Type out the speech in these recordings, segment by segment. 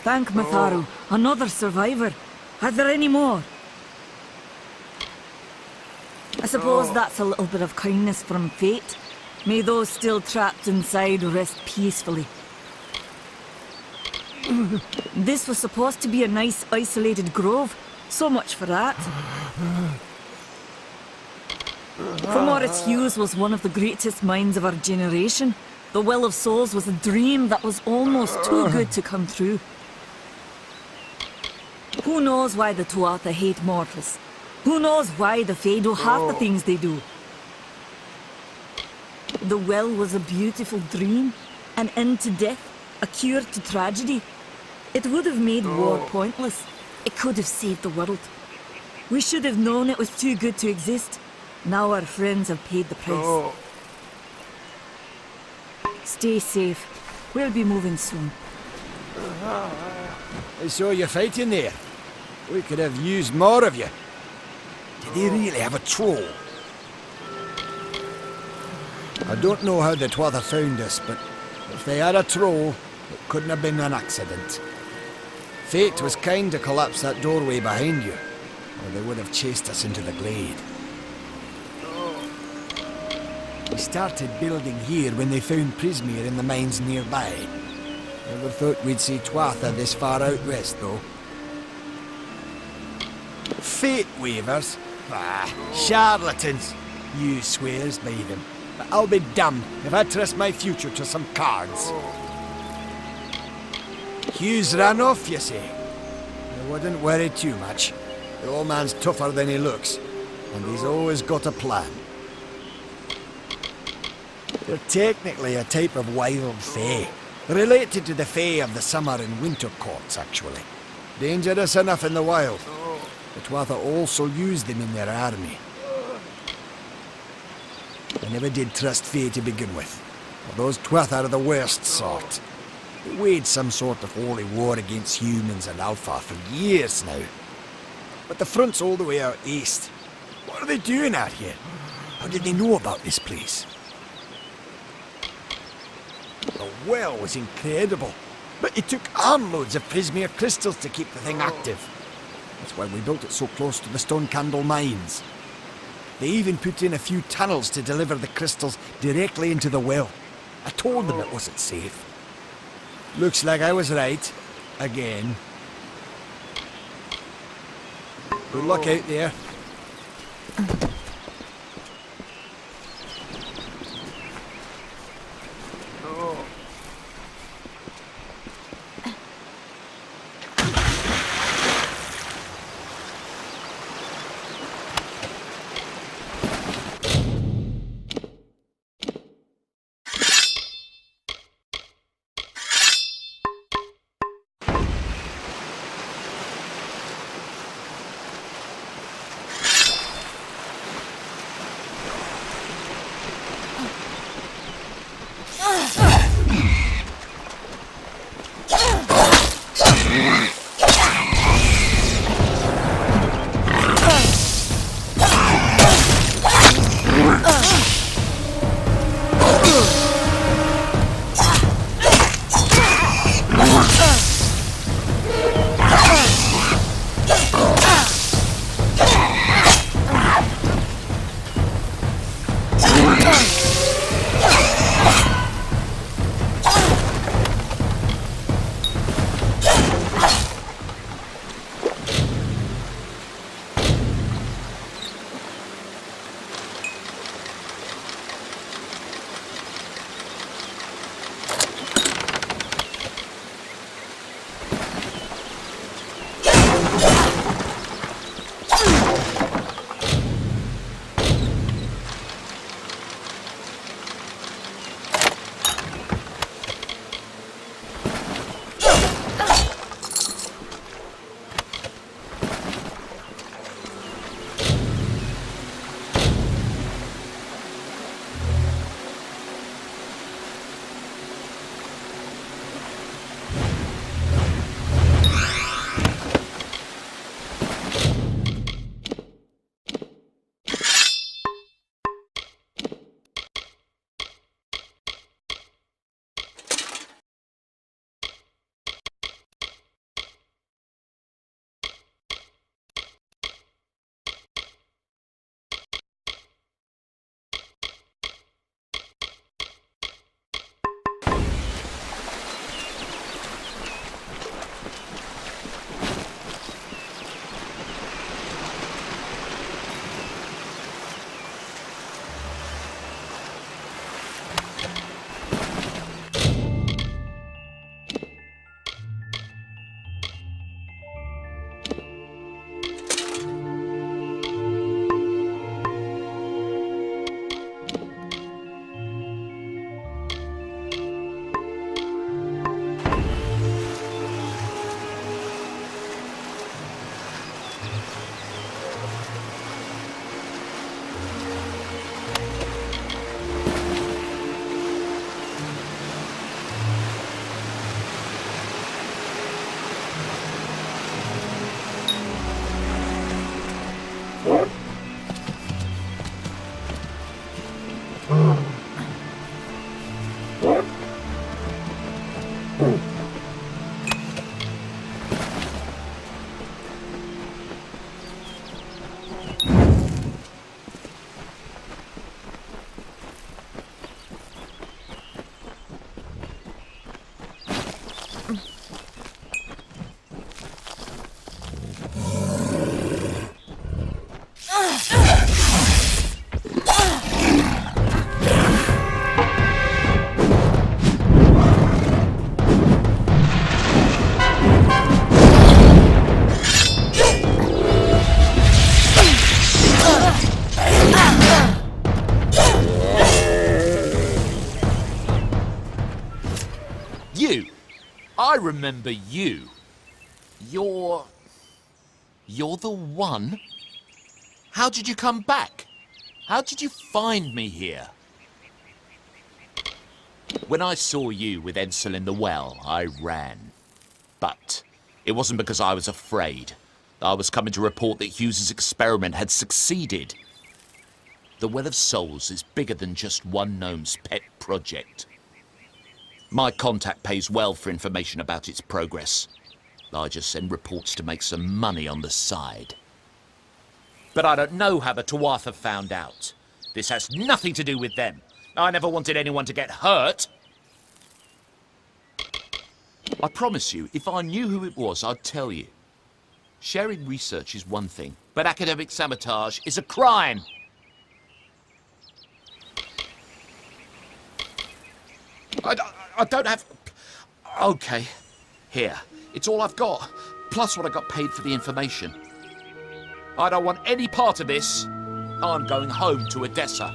Thank Matharu, another survivor. Are there any more? I suppose that's a little bit of kindness from fate. May those still trapped inside rest peacefully. This was supposed to be a nice isolated grove. So much for that. From what its Hughes was one of the greatest minds of our generation. The Well of Souls was a dream that was almost too good to come true. Who knows why the Tuatha hate mortals? Who knows why the Fae do half the things they do? The well was a beautiful dream, an end to death, a cure to tragedy. It would have made war pointless. It could have saved the world. We should have known it was too good to exist. Now our friends have paid the price. Stay safe. We'll be moving soon. I saw you fighting there. We could have used more of you. Did they really have a troll? I don't know how the Tuatha found us, but if they had a troll, it couldn't have been an accident. Fate was kind to collapse that doorway behind you, or they would have chased us into the glade. We started building here when they found Prismeer in the mines nearby. Never thought we'd see Tuatha this far out west, though. Fate weavers? Ah, charlatans. You swears by them. But I'll be damned if I trust my future to some cards. Hughes ran off, you say? I wouldn't worry too much. The old man's tougher than he looks, and he's always got a plan. They're technically a type of wild fae, related to the fae of the summer and winter courts, actually. Dangerous enough in the wild. The Tuatha also used them in their army. I never did trust fae to begin with. Those Tuatha are the worst sort. They waged some sort of holy war against humans and Alpha for years now. But the front's all the way out east. What are they doing out here? How did they know about this place? The well was incredible, but it took armloads of Prismeer crystals to keep the thing active. That's why we built it so close to the Stone Candle mines. They even put in a few tunnels to deliver the crystals directly into the well. I told them it wasn't safe. Looks like I was right. Again. Good luck out there. I remember you. You're the one? How did you come back? How did you find me here? When I saw you with Edsel in the well, I ran. But it wasn't because I was afraid. I was coming to report that Hughes's experiment had succeeded. The Well of Souls is bigger than just one gnome's pet project. My contact pays well for information about its progress. I just send reports to make some money on the side. But I don't know how the Tuatha found out. This has nothing to do with them. I never wanted anyone to get hurt. I promise you, if I knew who it was, I'd tell you. Sharing research is one thing, but academic sabotage is a crime. I don't have... Okay, here. It's all I've got, plus what I got paid for the information. I don't want any part of this. I'm going home to Odessa.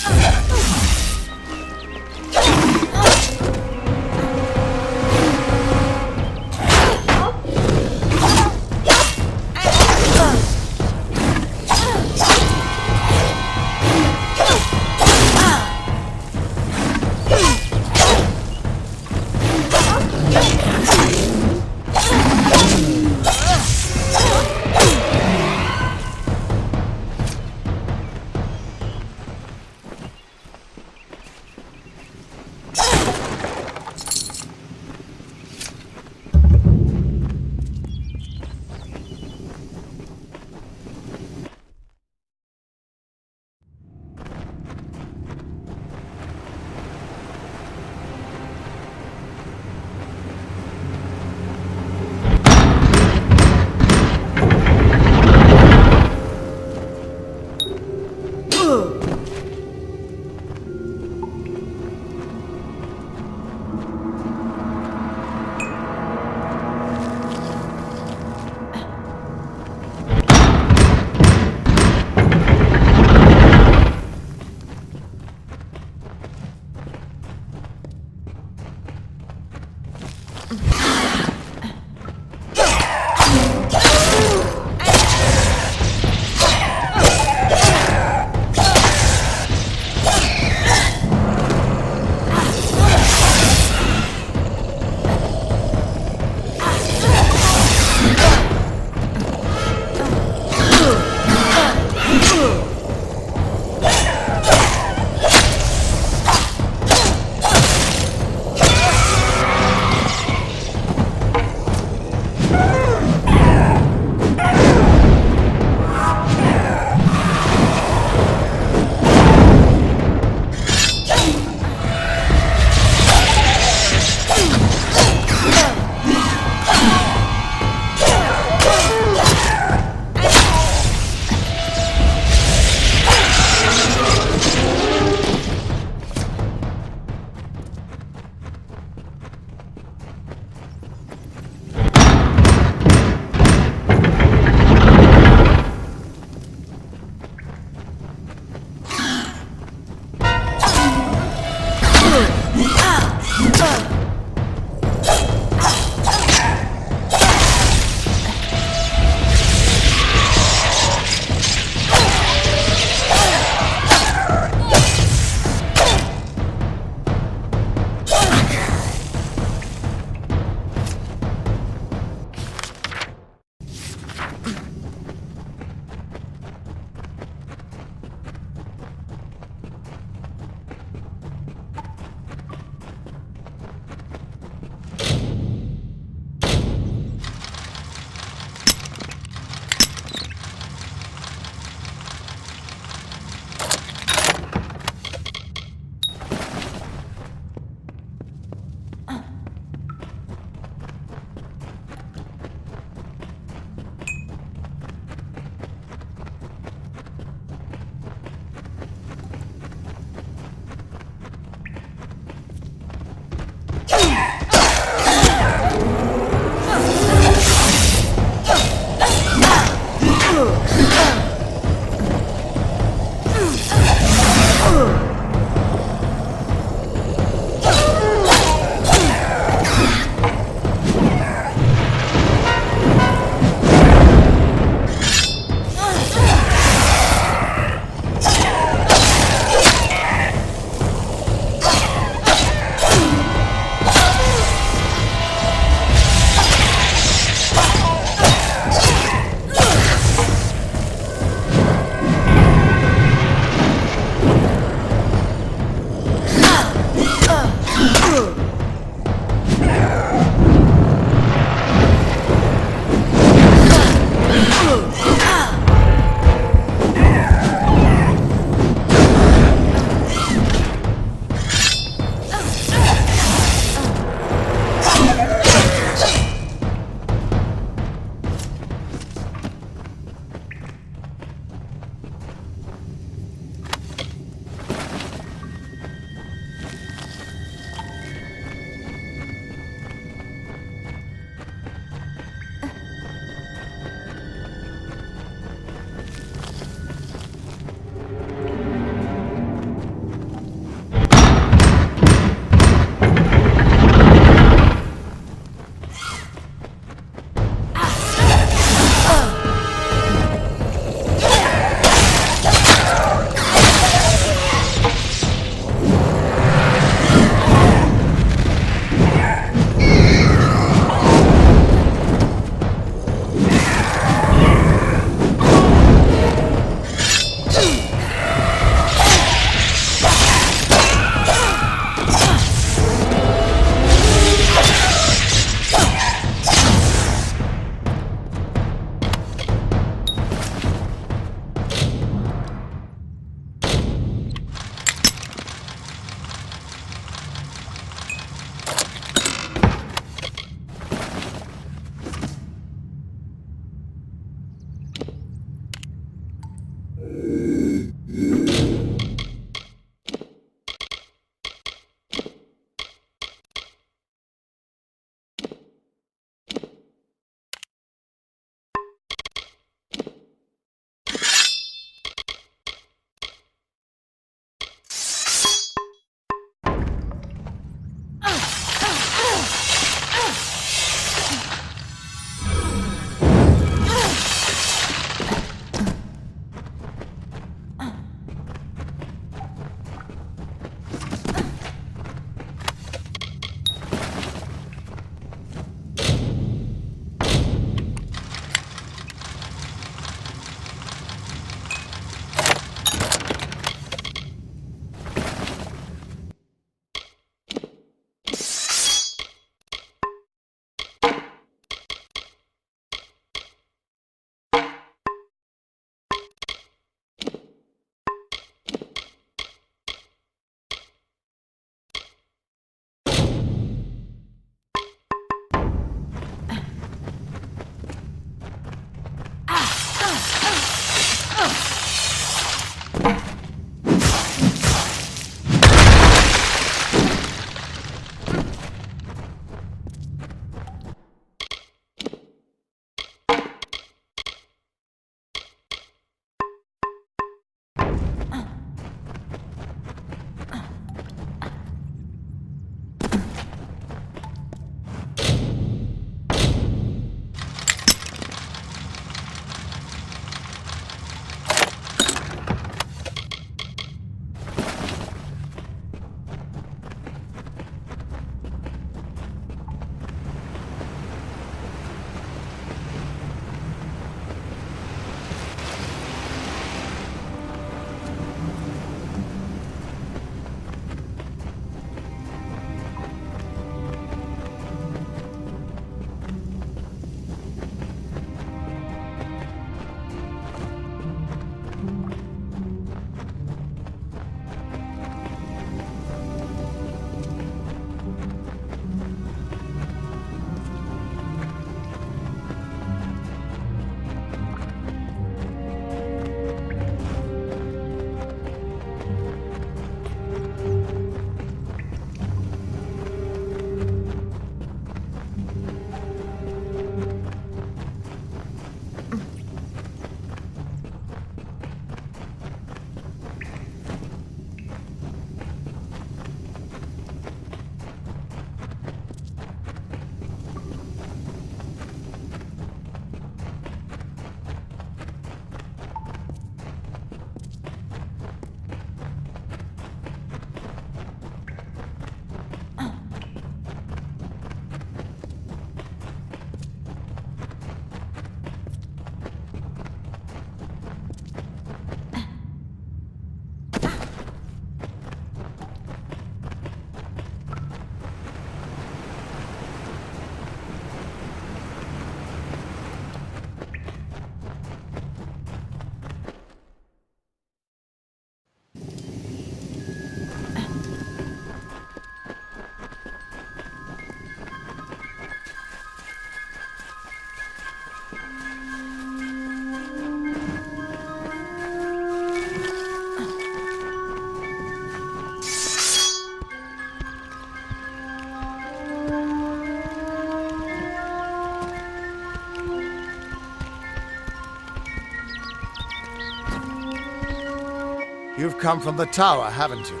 You've come from the tower, haven't you?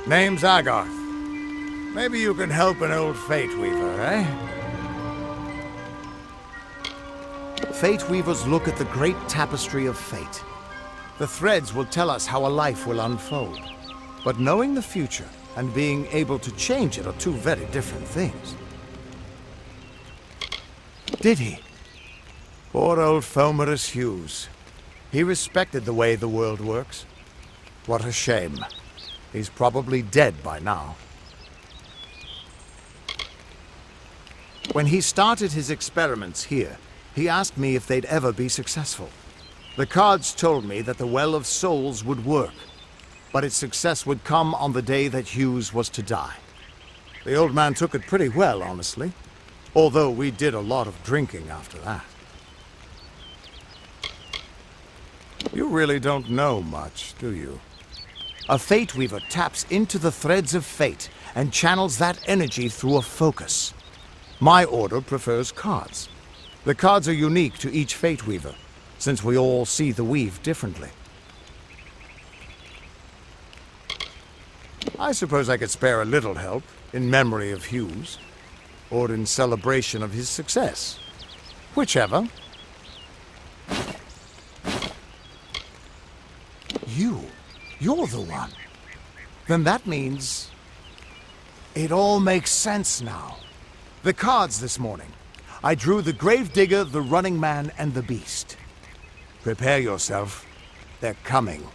Name's Agarth. Maybe you can help an old Fate Weaver, eh? Fate Weavers look at the great tapestry of fate. The threads will tell us how a life will unfold. But knowing the future and being able to change it are two very different things. Did he? Poor old Fomerus Hughes. He respected the way the world works. What a shame. He's probably dead by now. When he started his experiments here, he asked me if they'd ever be successful. The cards told me that the Well of Souls would work, but its success would come on the day that Hughes was to die. The old man took it pretty well, honestly. Although we did a lot of drinking after that. You really don't know much, do you? A Fate Weaver taps into the threads of fate and channels that energy through a focus. My order prefers cards. The cards are unique to each Fate Weaver, since we all see the weave differently. I suppose I could spare a little help in memory of Hughes, or in celebration of his success. Whichever. You're the one. Then that means... It all makes sense now. The cards this morning. I drew the Gravedigger, the Running Man, and the Beast. Prepare yourself. They're coming.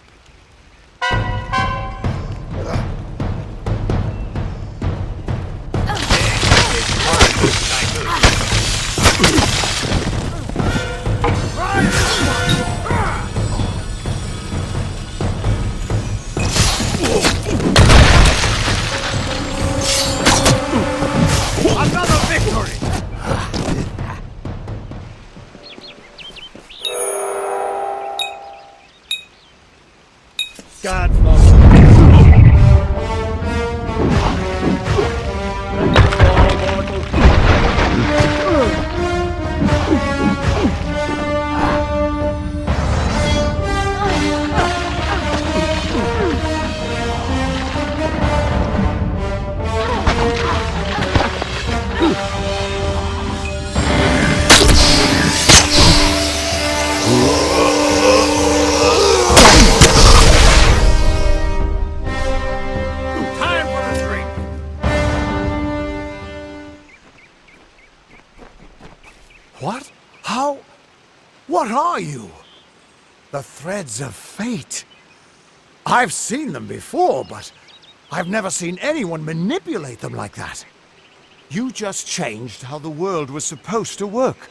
What? How? What are you? The threads of fate. I've seen them before, but I've never seen anyone manipulate them like that. You just changed how the world was supposed to work.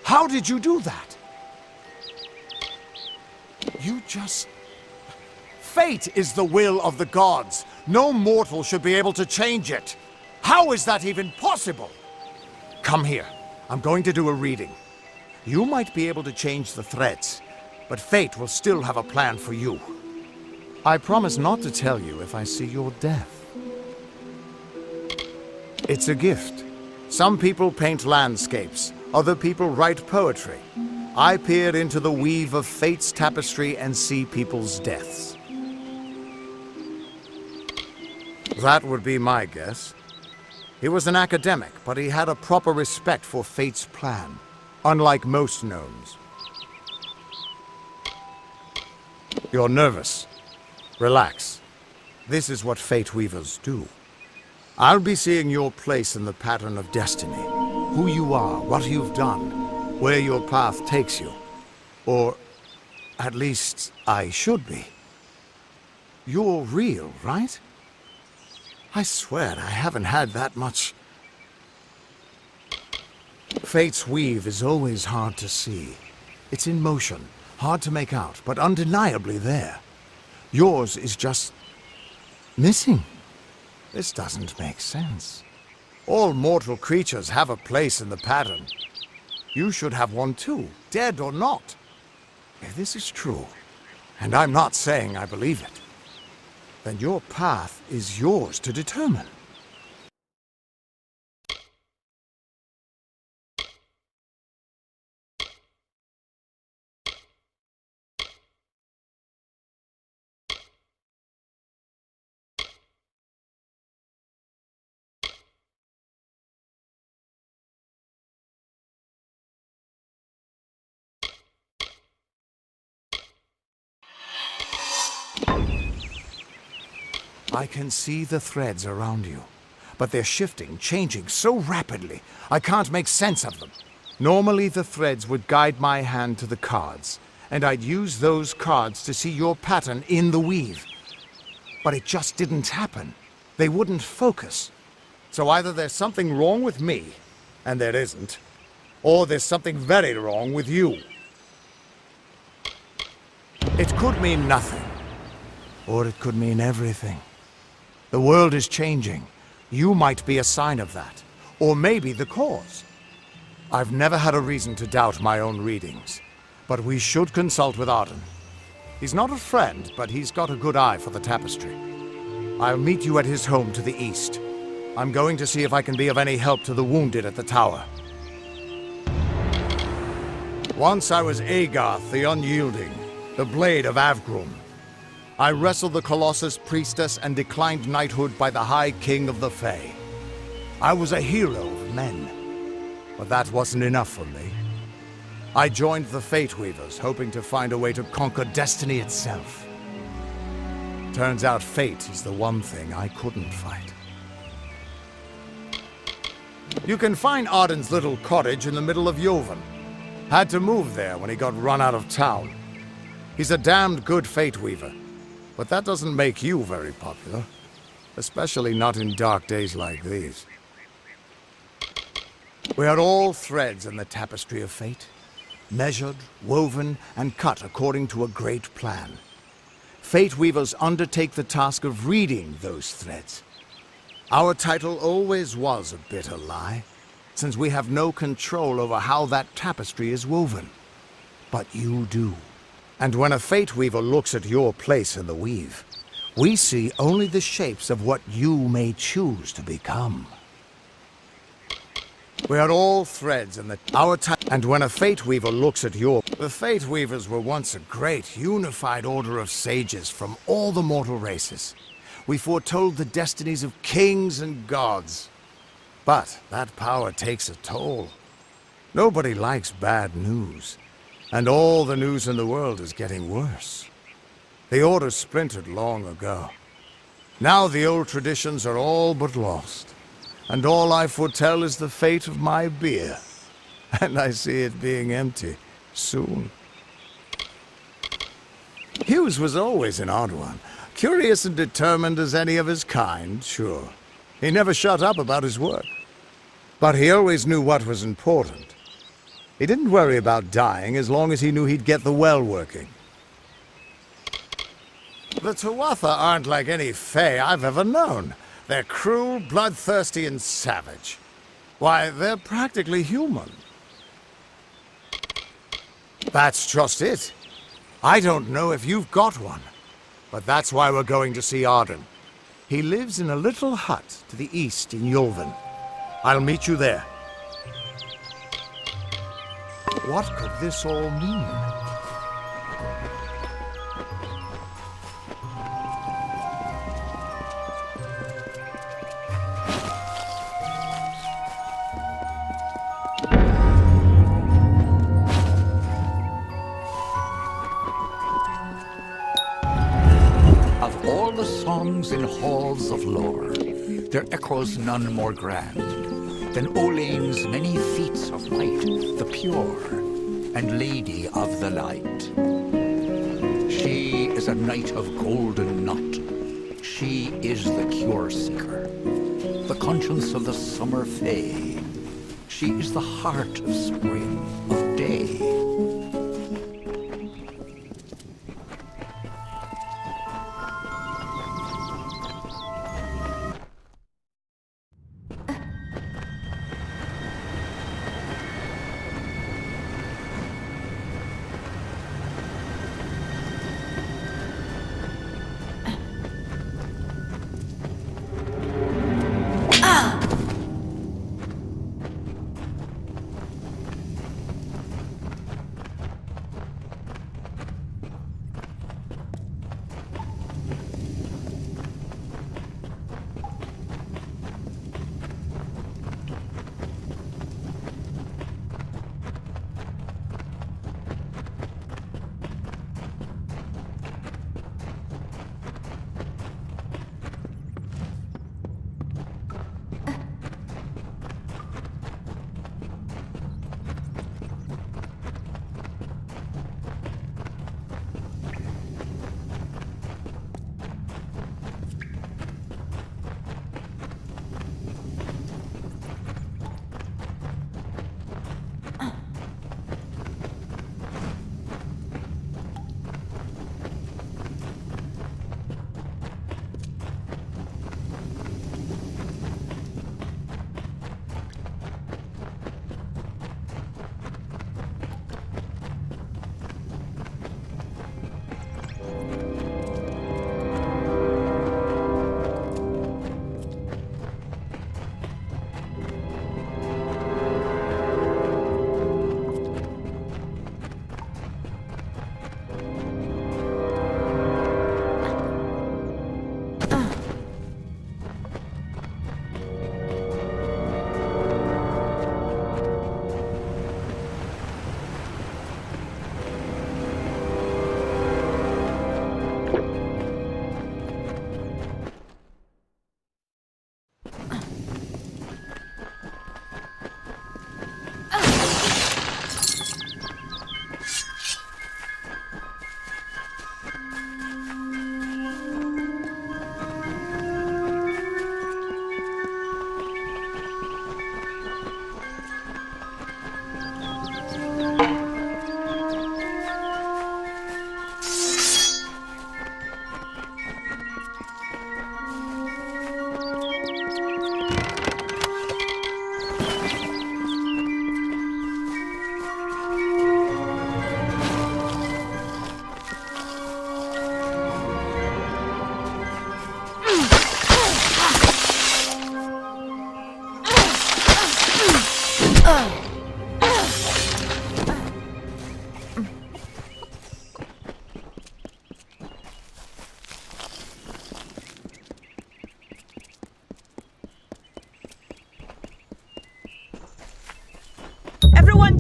How did you do that? You just... Fate is the will of the gods. No mortal should be able to change it. How is that even possible? Come here. I'm going to do a reading. You might be able to change the threads, but fate will still have a plan for you. I promise not to tell you if I see your death. It's a gift. Some people paint landscapes, other people write poetry. I peer into the weave of fate's tapestry and see people's deaths. That would be my guess. He was an academic, but he had a proper respect for fate's plan, unlike most gnomes. You're nervous. Relax. This is what Fate Weavers do. I'll be seeing your place in the pattern of destiny. Who you are, what you've done, where your path takes you. Or, at least, I should be. You're real, right? I swear I haven't had that much. Fate's weave is always hard to see. It's in motion, hard to make out, but undeniably there. Yours is just... missing. This doesn't make sense. All mortal creatures have a place in the pattern. You should have one too, dead or not. If this is true, and I'm not saying I believe it, then your path is yours to determine. I can see the threads around you, but they're shifting, changing so rapidly, I can't make sense of them. Normally the threads would guide my hand to the cards, and I'd use those cards to see your pattern in the weave. But it just didn't happen. They wouldn't focus. So either there's something wrong with me, and there isn't, or there's something very wrong with you. It could mean nothing, or it could mean everything. The world is changing. You might be a sign of that, or maybe the cause. I've never had a reason to doubt my own readings, but we should consult with Arden. He's not a friend, but he's got a good eye for the tapestry. I'll meet you at his home to the east. I'm going to see if I can be of any help to the wounded at the tower. Once I was Agarth the Unyielding, the Blade of Avgrum. I wrestled the Colossus Priestess and declined knighthood by the High King of the Fae. I was a hero of men, but that wasn't enough for me. I joined the Fate Weavers, hoping to find a way to conquer destiny itself. Turns out fate is the one thing I couldn't fight. You can find Arden's little cottage in the middle of Joven. Had to move there when he got run out of town. He's a damned good Fate Weaver, but that doesn't make you very popular. Especially not in dark days like these. We are all threads in the tapestry of fate, measured, woven, and cut according to a great plan. Fate Weavers undertake the task of reading those threads. Our title always was a bitter lie, since we have no control over how that tapestry is woven. But you do. And when a Fate Weaver looks at your place in the weave, we see only the shapes of what you may choose to become. We are all threads in and when a Fate Weaver looks at the Fate Weavers were once a great, unified order of sages from all the mortal races. We foretold the destinies of kings and gods. But that power takes a toll. Nobody likes bad news, and all the news in the world is getting worse. The order splintered long ago. Now the old traditions are all but lost. And all I foretell is the fate of my beer. And I see it being empty soon. Hughes was always an odd one. Curious and determined as any of his kind, sure. He never shut up about his work. But he always knew what was important. He didn't worry about dying as long as he knew he'd get the well working. The Tuatha aren't like any Fae I've ever known. They're cruel, bloodthirsty, and savage. Why, they're practically human. That's just it. I don't know if you've got one, but that's why we're going to see Arden. He lives in a little hut to the east in Yulven. I'll meet you there. What could this all mean? Of all the songs in halls of lore, there echoes none more grand than Olain's many feats of might, the pure and lady of the light. She is a knight of golden knot. She is the cure seeker, the conscience of the summer fae. She is the heart of spring, of day.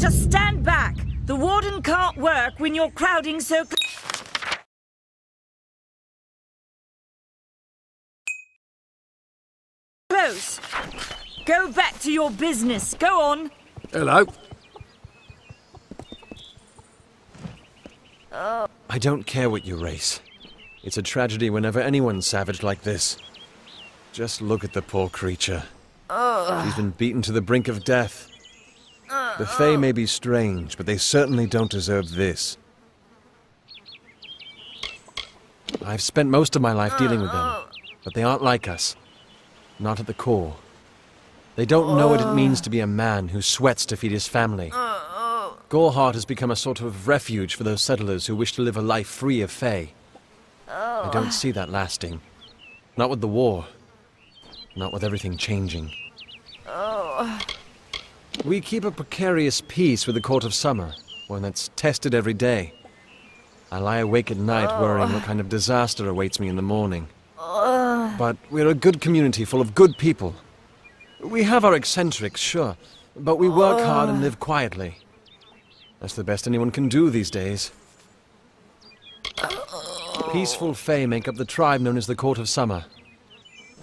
Just stand back. The warden can't work when you're crowding so close. Go back to your business. Go on. Hello. I don't care what you race. It's a tragedy whenever anyone's savage like this. Just look at the poor creature. He's been beaten to the brink of death. The Fae may be strange, but they certainly don't deserve this. I've spent most of my life dealing with them, but they aren't like us. Not at the core. They don't know what it means to be a man who sweats to feed his family. Goreheart has become a sort of refuge for those settlers who wish to live a life free of Fae. I don't see that lasting. Not with the war. Not with everything changing. We keep a precarious peace with the Court of Summer, one that's tested every day. I lie awake at night worrying what kind of disaster awaits me in the morning. But we're a good community full of good people. We have our eccentrics, sure, but we work hard and live quietly. That's the best anyone can do these days. Peaceful Fae make up the tribe known as the Court of Summer.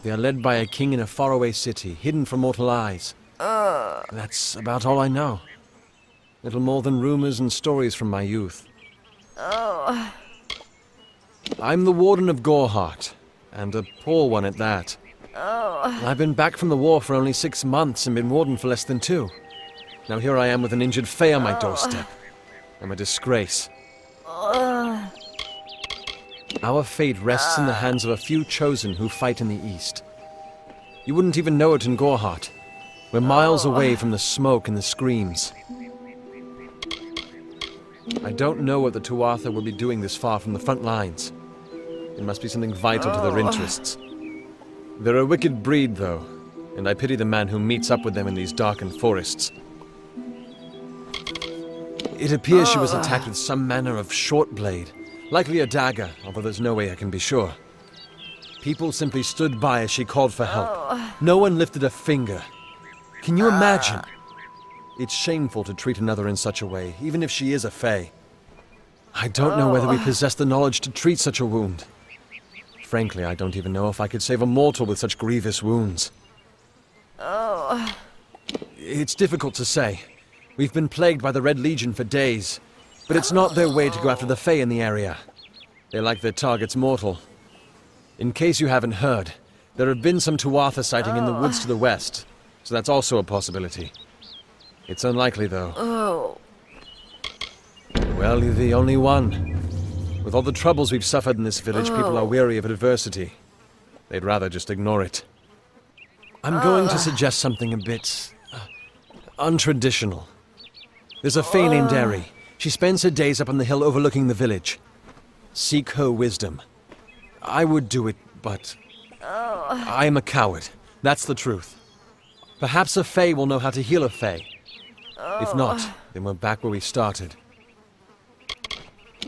They are led by a king in a faraway city, hidden from mortal eyes. That's about all I know. Little more than rumors and stories from my youth. I'm the Warden of Goreheart, and a poor one at that. I've been back from the war for only 6 months and been Warden for less than 2. Now here I am with an injured Fae on my doorstep. I'm a disgrace. Our fate rests in the hands of a few chosen who fight in the east. You wouldn't even know it in Goreheart. We're miles away from the smoke and the screams. I don't know what the Tuatha will be doing this far from the front lines. It must be something vital to their interests. They're a wicked breed, though, and I pity the man who meets up with them in these darkened forests. It appears she was attacked with some manner of short blade, likely a dagger, although there's no way I can be sure. People simply stood by as she called for help. No one lifted a finger. Can you imagine? It's shameful to treat another in such a way, even if she is a Fae. I don't know whether we possess the knowledge to treat such a wound. Frankly, I don't even know if I could save a mortal with such grievous wounds. It's difficult to say. We've been plagued by the Red Legion for days, but it's not their way to go after the Fae in the area. They like their targets mortal. In case you haven't heard, there have been some Tuatha sighting in the woods to the west, so that's also a possibility. It's unlikely, though. Well, you're the only one. With all the troubles we've suffered in this village, people are weary of adversity. They'd rather just ignore it. I'm going to suggest something a bit untraditional. There's a Fae named Eri. She spends her days up on the hill overlooking the village. Seek her wisdom. I would do it, but I'm a coward. That's the truth. Perhaps a Fae will know how to heal a Fae. If not, then we're back where we started.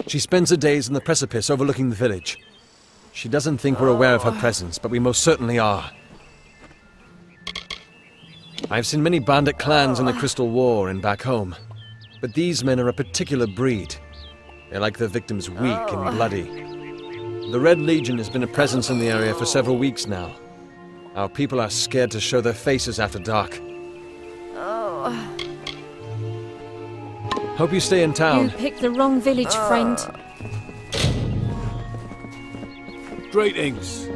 She spends her days in the precipice overlooking the village. She doesn't think we're aware of her presence, but we most certainly are. I've seen many bandit clans in the Crystal War and back home, but these men are a particular breed. They like their victims weak and bloody. The Red Legion has been a presence in the area for several weeks now. Our people are scared to show their faces after dark. Hope you stay in town. You picked the wrong village, friend. Greetings.